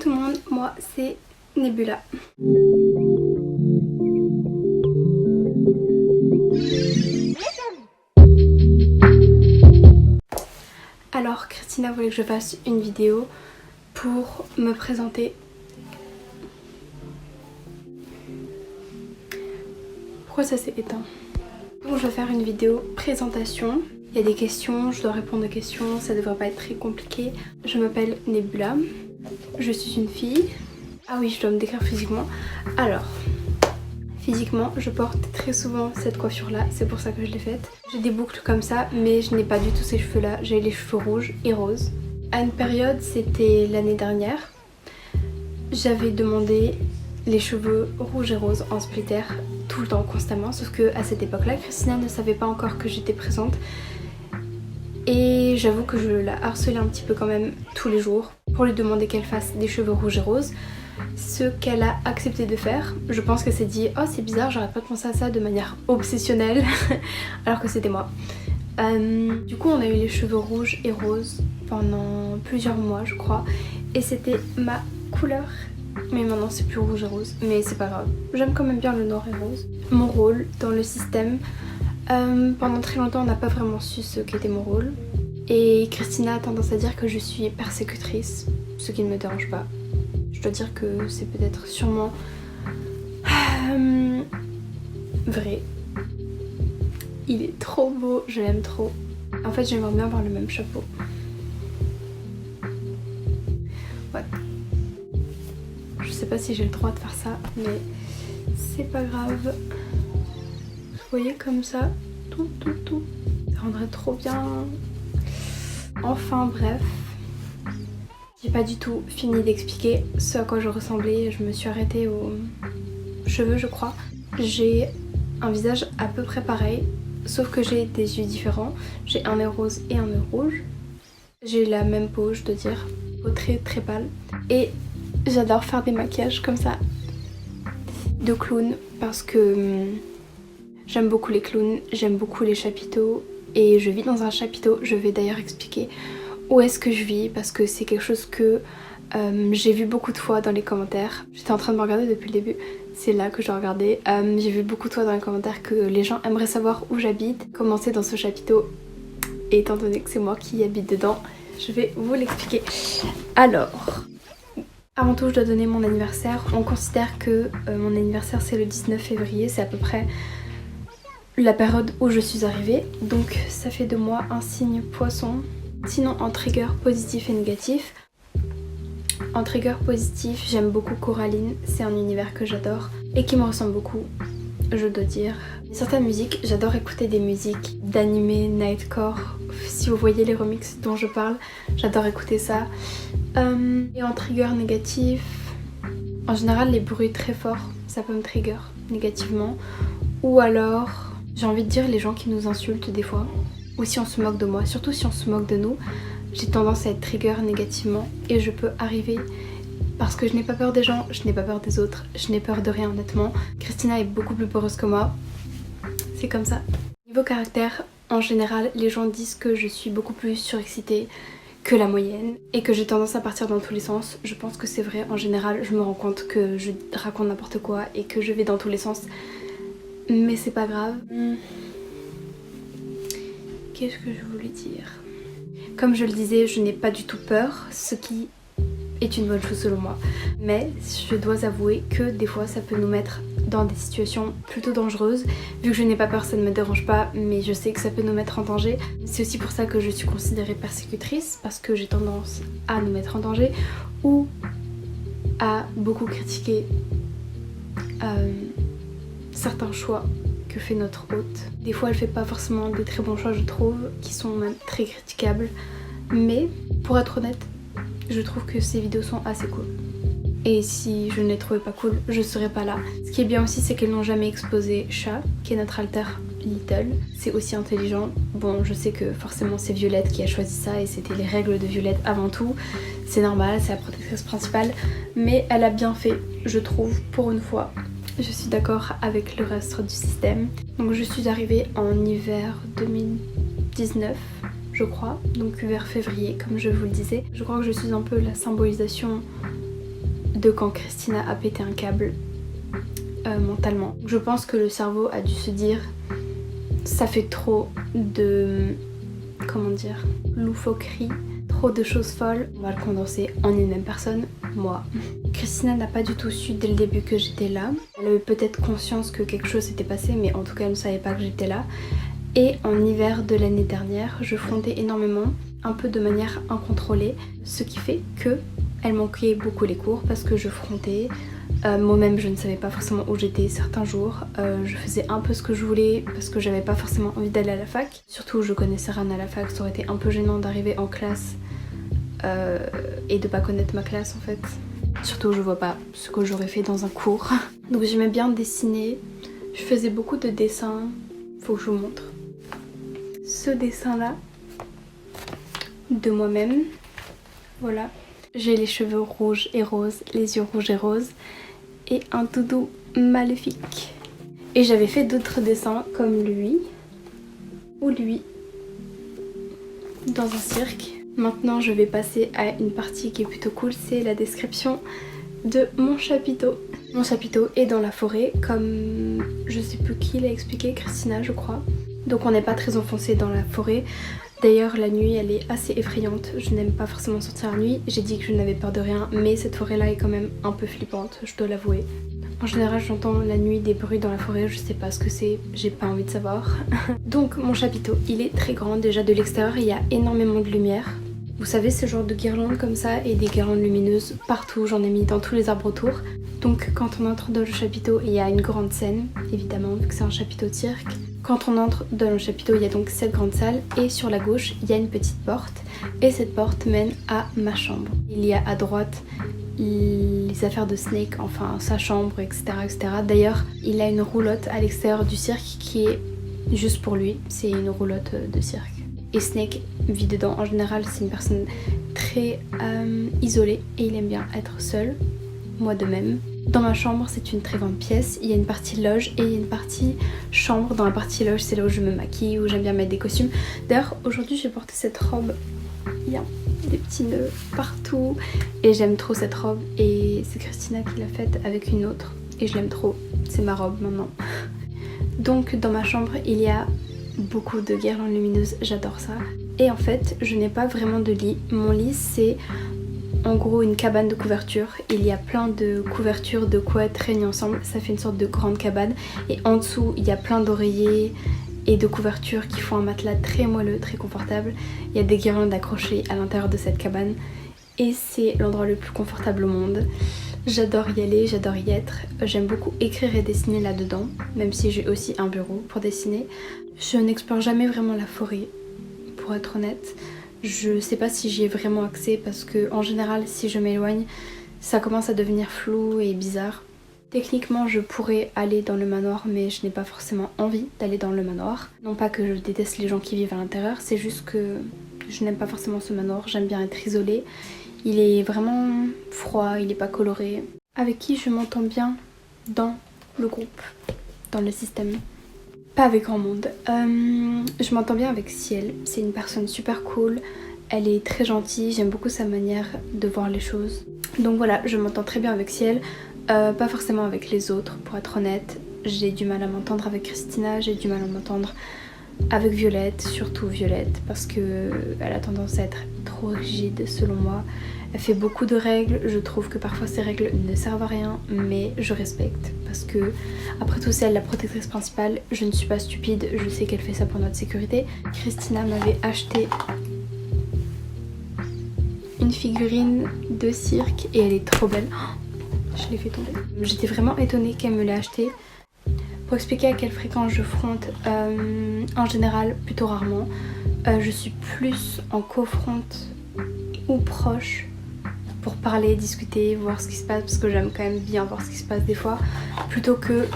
tout le monde, moi c'est Nebula. Alors Christina voulait que je fasse une vidéo pour me présenter. Pourquoi ça s'est éteint? Donc je vais faire une vidéo présentation. Il y a des questions, je dois répondre aux questions, ça devrait pas être très compliqué. Je m'appelle Nebula, je suis une fille. Ah oui, je dois me décrire physiquement. Alors, physiquement, je porte très souvent cette coiffure là, c'est pour ça que je l'ai faite. J'ai des boucles comme ça, mais je n'ai pas du tout ces cheveux là, j'ai les cheveux rouges et roses. À une période, c'était l'année dernière, j'avais demandé les cheveux rouges et roses en splitter tout le temps, constamment, sauf que à cette époque là, Christina ne savait pas encore que j'étais présente. Et j'avoue que je la harcelais un petit peu quand même tous les jours pour lui demander qu'elle fasse des cheveux rouges et roses. Ce qu'elle a accepté de faire. Je pense qu'elle s'est dit oh c'est bizarre, j'arrête pas de penser à ça de manière obsessionnelle alors que c'était moi. Du coup on a eu les cheveux rouges et roses pendant plusieurs mois je crois et c'était ma couleur. Mais maintenant c'est plus rouge et rose, mais c'est pas grave. J'aime quand même bien le noir et rose. Mon rôle dans le système, pendant très longtemps on n'a pas vraiment su ce qu'était mon rôle. Et Christina a tendance à dire que je suis persécutrice, ce qui ne me dérange pas. Je dois dire que c'est peut-être sûrement vrai. Il est trop beau, je l'aime trop. En fait j'aimerais bien avoir le même chapeau. Ouais. Je sais pas si j'ai le droit de faire ça, mais c'est pas grave. Vous voyez comme ça, tout. Ça rendrait trop bien. Enfin bref. J'ai pas du tout fini d'expliquer ce à quoi je ressemblais. Je me suis arrêtée aux cheveux je crois. J'ai un visage à peu près pareil, sauf que j'ai des yeux différents. J'ai un œil rose et un œil rouge. J'ai la même peau je dois dire, peau très pâle. Et j'adore faire des maquillages comme ça de clown parce que j'aime beaucoup les clowns, j'aime beaucoup les chapiteaux et je vis dans un chapiteau. Je vais d'ailleurs expliquer où est-ce que je vis parce que c'est quelque chose que j'ai vu beaucoup de fois dans les commentaires. J'étais en train de me regarder depuis le début, c'est là que je regardais. J'ai vu beaucoup de fois dans les commentaires que les gens aimeraient savoir où j'habite, comment c'est dans ce chapiteau. Et étant donné que c'est moi qui habite dedans, je vais vous l'expliquer. Alors, avant tout je dois donner mon anniversaire. On considère que mon anniversaire c'est le 19 février, c'est à peu près la période où je suis arrivée. Donc ça fait de moi un signe poisson. Sinon en trigger positif et négatif. En trigger positif j'aime beaucoup Coraline, c'est un univers que j'adore et qui me ressemble beaucoup, je dois dire. Certaines musiques, j'adore écouter des musiques d'animé, nightcore, si vous voyez les remixes dont je parle, j'adore écouter ça. Et en trigger négatif, en général les bruits très forts, ça peut me trigger négativement. Ou alors, j'ai envie de dire les gens qui nous insultent des fois, ou si on se moque de moi, surtout si on se moque de nous, j'ai tendance à être trigger négativement et je peux arriver parce que je n'ai pas peur des gens, je n'ai pas peur des autres, je n'ai peur de rien honnêtement. Christina est beaucoup plus peureuse que moi, c'est comme ça. Niveau caractère, en général, les gens disent que je suis beaucoup plus surexcitée que la moyenne et que j'ai tendance à partir dans tous les sens. Je pense que c'est vrai, en général, je me rends compte que je raconte n'importe quoi et que je vais dans tous les sens. Mais c'est pas grave. Qu'est-ce que je voulais dire? Comme je le disais, je n'ai pas du tout peur, ce qui est une bonne chose selon moi. Mais je dois avouer que des fois ça peut nous mettre dans des situations plutôt dangereuses. Vu que je n'ai pas peur, ça ne me dérange pas, mais je sais que ça peut nous mettre en danger. C'est aussi pour ça que je suis considérée persécutrice, parce que j'ai tendance à nous mettre en danger ou à beaucoup critiquer certains choix que fait notre hôte. Des fois elle fait pas forcément des très bons choix je trouve, qui sont même très critiquables, mais pour être honnête, je trouve que ces vidéos sont assez cool. Et si je ne les trouvais pas cool, je serais pas là. Ce qui est bien aussi, c'est qu'elles n'ont jamais exposé Chat, qui est notre alter Little. C'est aussi intelligent. Bon, je sais que forcément c'est Violette qui a choisi ça et c'était les règles de Violette avant tout. C'est normal, c'est la protectrice principale. Mais elle a bien fait, je trouve, pour une fois. Je suis d'accord avec le reste du système. Donc je suis arrivée en hiver 2019, je crois, donc vers février comme je vous le disais. Je crois que je suis un peu la symbolisation de quand Christina a pété un câble mentalement. Je pense que le cerveau a dû se dire ça fait trop de, comment dire, loufoquerie, trop de choses folles, on va le condenser en une même personne, moi. Christina n'a pas du tout su dès le début que j'étais là. Elle avait peut-être conscience que quelque chose s'était passé, mais en tout cas elle ne savait pas que j'étais là. Et en hiver de l'année dernière, je fondais énormément, un peu de manière incontrôlée, ce qui fait que elle manquait beaucoup les cours parce que je frontais. Moi-même je ne savais pas forcément où j'étais certains jours, je faisais un peu ce que je voulais parce que j'avais pas forcément envie d'aller à la fac. Surtout je connaissais rien à la fac, ça aurait été un peu gênant d'arriver en classe et de pas connaître ma classe en fait. Surtout je vois pas ce que j'aurais fait dans un cours. Donc j'aimais bien dessiner, je faisais beaucoup de dessins, faut que je vous montre. Ce dessin là de moi-même, voilà. J'ai les cheveux rouges et roses, les yeux rouges et roses et un doudou maléfique. Et j'avais fait d'autres dessins comme lui ou lui dans un cirque. Maintenant je vais passer à une partie qui est plutôt cool, c'est la description de mon chapiteau. Mon chapiteau est dans la forêt comme je sais plus qui l'a expliqué, Christina je crois. Donc on n'est pas très enfoncé dans la forêt. D'ailleurs la nuit elle est assez effrayante, je n'aime pas forcément sortir la nuit, j'ai dit que je n'avais peur de rien mais cette forêt là est quand même un peu flippante, je dois l'avouer. En général j'entends la nuit des bruits dans la forêt, je sais pas ce que c'est, j'ai pas envie de savoir. Donc mon chapiteau il est très grand, déjà de l'extérieur il y a énormément de lumière. Vous savez ce genre de guirlandes comme ça et des guirlandes lumineuses partout, j'en ai mis dans tous les arbres autour. Donc quand on entre dans le chapiteau il y a une grande scène, évidemment vu que c'est un chapiteau de cirque. Quand on entre dans le chapiteau il y a donc cette grande salle et sur la gauche il y a une petite porte et cette porte mène à ma chambre. Il y a à droite les affaires de Snake, enfin sa chambre etc. D'ailleurs il a une roulotte à l'extérieur du cirque qui est juste pour lui, c'est une roulotte de cirque. Et Snake vit dedans, en général c'est une personne très isolée et il aime bien être seul, moi de même. Dans ma chambre c'est une très grande pièce, il y a une partie loge et il y a une partie chambre. Dans la partie loge c'est là où je me maquille, où j'aime bien mettre des costumes. D'ailleurs aujourd'hui j'ai porté cette robe, il y a des petits nœuds partout et j'aime trop cette robe et c'est Christina qui l'a faite avec une autre et je l'aime trop, c'est ma robe maintenant. Donc dans ma chambre il y a beaucoup de guirlandes lumineuses, j'adore ça. Et en fait je n'ai pas vraiment de lit, mon lit c'est en gros une cabane de couverture, il y a plein de couvertures de couettes réunies ensemble, ça fait une sorte de grande cabane et en dessous il y a plein d'oreillers et de couvertures qui font un matelas très moelleux, très confortable. Il y a des guirlandes accrochées à l'intérieur de cette cabane et c'est l'endroit le plus confortable au monde. J'adore y aller, j'adore y être, j'aime beaucoup écrire et dessiner là-dedans, même si j'ai aussi un bureau pour dessiner. Je n'explore jamais vraiment la forêt, pour être honnête. Je sais pas si j'y ai vraiment accès parce que en général si je m'éloigne ça commence à devenir flou et bizarre. Techniquement je pourrais aller dans le manoir mais je n'ai pas forcément envie d'aller dans le manoir. Non pas que je déteste les gens qui vivent à l'intérieur, c'est juste que je n'aime pas forcément ce manoir, j'aime bien être isolée. Il est vraiment froid, il est pas coloré. Avec qui je m'entends bien dans le groupe, dans le système. Pas avec grand monde. Je m'entends bien avec Ciel, c'est une personne super cool, elle est très gentille, j'aime beaucoup sa manière de voir les choses. Donc voilà, je m'entends très bien avec Ciel, pas forcément avec les autres pour être honnête. J'ai du mal à m'entendre avec Christina, j'ai du mal à m'entendre avec Violette, surtout Violette, parce que elle a tendance à être trop rigide selon moi. Elle fait beaucoup de règles, je trouve que parfois ces règles ne servent à rien, mais je respecte parce que après tout c'est elle la protectrice principale, je ne suis pas stupide, je sais qu'elle fait ça pour notre sécurité. Christina m'avait acheté une figurine de cirque et elle est trop belle. Oh, je l'ai fait tomber. J'étais vraiment étonnée qu'elle me l'ait achetée. Pour expliquer à quelle fréquence je fronte, en général plutôt rarement. Je suis plus en co-fronte ou proche pour parler, discuter, voir ce qui se passe parce que j'aime quand même bien voir ce qui se passe des fois plutôt que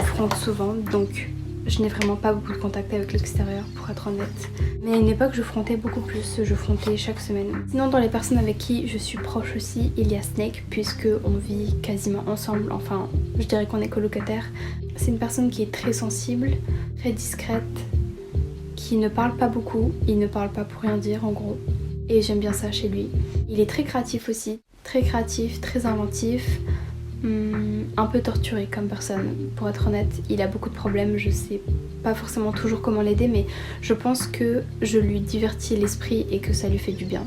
fronte souvent, donc je n'ai vraiment pas beaucoup de contact avec l'extérieur pour être honnête. Mais à une époque je frontais beaucoup plus, je frontais chaque semaine. Sinon dans les personnes avec qui je suis proche aussi, il y a Snake puisque on vit quasiment ensemble, enfin je dirais qu'on est colocataires. C'est une personne qui est très sensible, très discrète, qui ne parle pas beaucoup, il ne parle pas pour rien dire en gros. Et j'aime bien ça chez lui. Il est très créatif aussi. très créatif, très inventif, un peu torturé comme personne. Pour être honnête, il a beaucoup de problèmes, je sais pas forcément toujours comment l'aider, mais je pense que je lui divertis l'esprit et que ça lui fait du bien.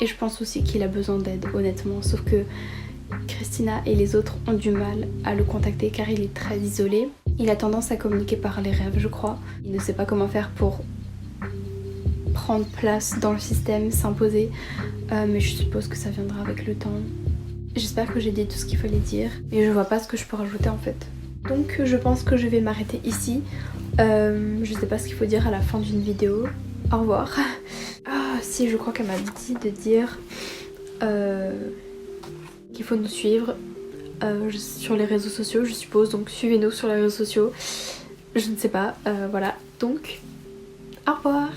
Et je pense aussi qu'il a besoin d'aide, honnêtement, sauf que Christina et les autres ont du mal à le contacter car il est très isolé. Il a tendance à communiquer par les rêves, je crois. Il ne sait pas comment faire pour prendre place dans le système, s'imposer, mais je suppose que ça viendra avec le temps. J'espère que j'ai dit tout ce qu'il fallait dire et je vois pas ce que je peux rajouter en fait. Donc je pense que je vais m'arrêter ici. Je sais pas ce qu'il faut dire à la fin d'une vidéo. Au revoir. Ah si, je crois qu'elle m'a dit de dire qu'il faut nous suivre sur les réseaux sociaux, je suppose. Donc suivez-nous sur les réseaux sociaux. Je ne sais pas, voilà. Donc au revoir.